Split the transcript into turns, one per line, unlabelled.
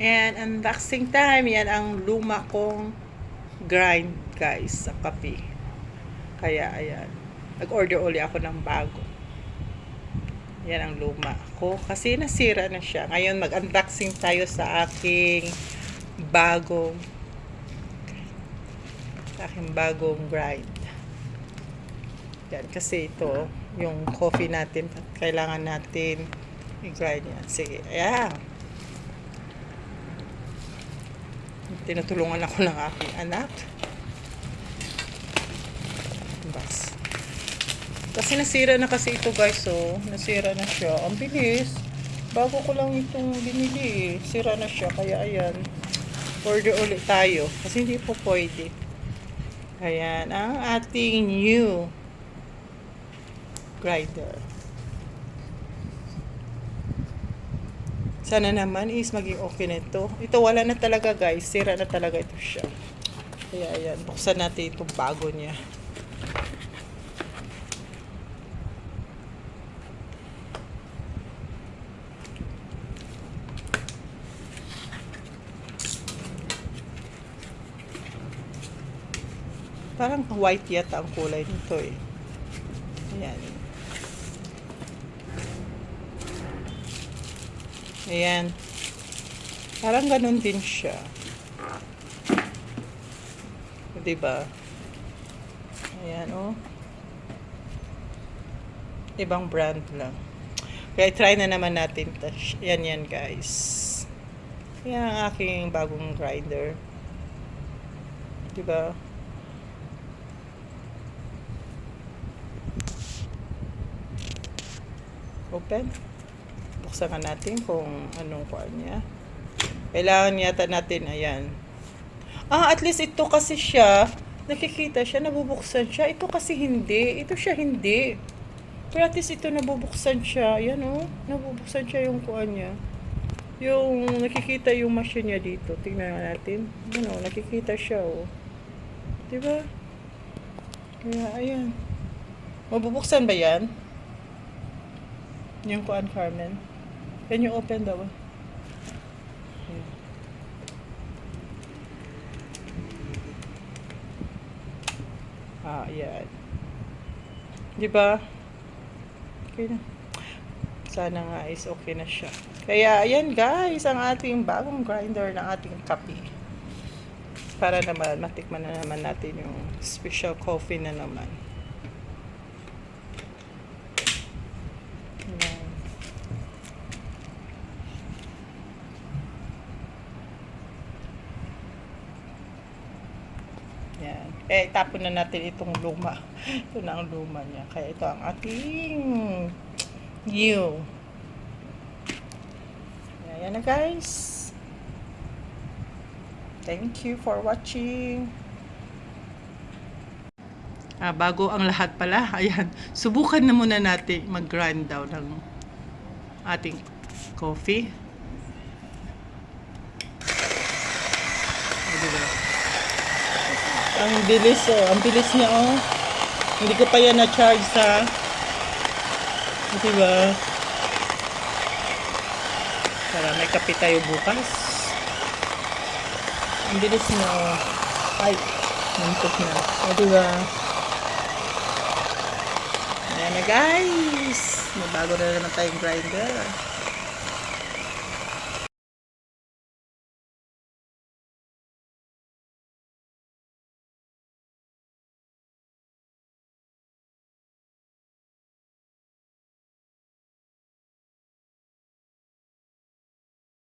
And unboxing time. Yan ang luma kong grind, guys, sa kape. Kaya, ayan. Nag-order uli ako ng bago. Yan ang luma ko. Kasi nasira na siya. Ngayon, mag-unboxing tayo sa aking bagong grind. Yan. Kasi ito, yung coffee natin, kailangan natin i-grind yan. Sige. Ayan. Tinutulungan ako ng aking anak. Bas. Kasi nasira na kasi ito, guys. So, nasira na siya. Ang bilis. Bago ko lang itong binili. Sira na siya. Kaya ayan. Order ulit tayo. Kasi hindi po pwede. Ayan. Ang ating new grinder. Sana naman is maging okay na ito. Ito wala na talaga, guys. Sira na talaga ito siya. Kaya ayan. Buksan natin itong bago niya. Parang white yata ang kulay nito eh. Ayan. Ayan. Parang ganun din siya. Diba? Ayan, oh. Ibang brand lang. Kaya try na naman natin. Yan, guys. Yan ang aking bagong grinder. Diba? Open. Buksan natin kung anong kuan niya. Kailangan yata natin, ayan. At least ito kasi siya, nakikita siya, nabubuksan siya. Ito kasi hindi. Ito siya hindi. Pero at least ito nabubuksan siya. Ayan, oh. Nabubuksan siya yung kuan niya. Yung nakikita yung machine niya dito. Tingnan natin. Ano, nakikita siya, oh. Diba? Kaya, ayan. Mabubuksan ba yan? Yung kuan, Carmen. Can you open daw? Ayan. Diba? Okay na. Sana nga is okay na siya. Kaya, ayan guys, ang ating bagong grinder ng ating kape. Para naman, matikman na naman natin yung special coffee na naman. Yan. Tapon na natin itong luma. Ito na ang luma niya. Kaya ito ang ating new. Yan na guys. Thank you for watching. Bago ang lahat pala, ayan, subukan na muna natin mag-grind down ng ating coffee. Ang bilis, oh. Ang bilis niya, oh. Hindi ko pa yan na-charge sa... Diba? Para may kape tayo bukas. Ang bilis niya, oh. Ay, nantok na. Diba? Ayan na, guys. May bago na naman tayong grinder.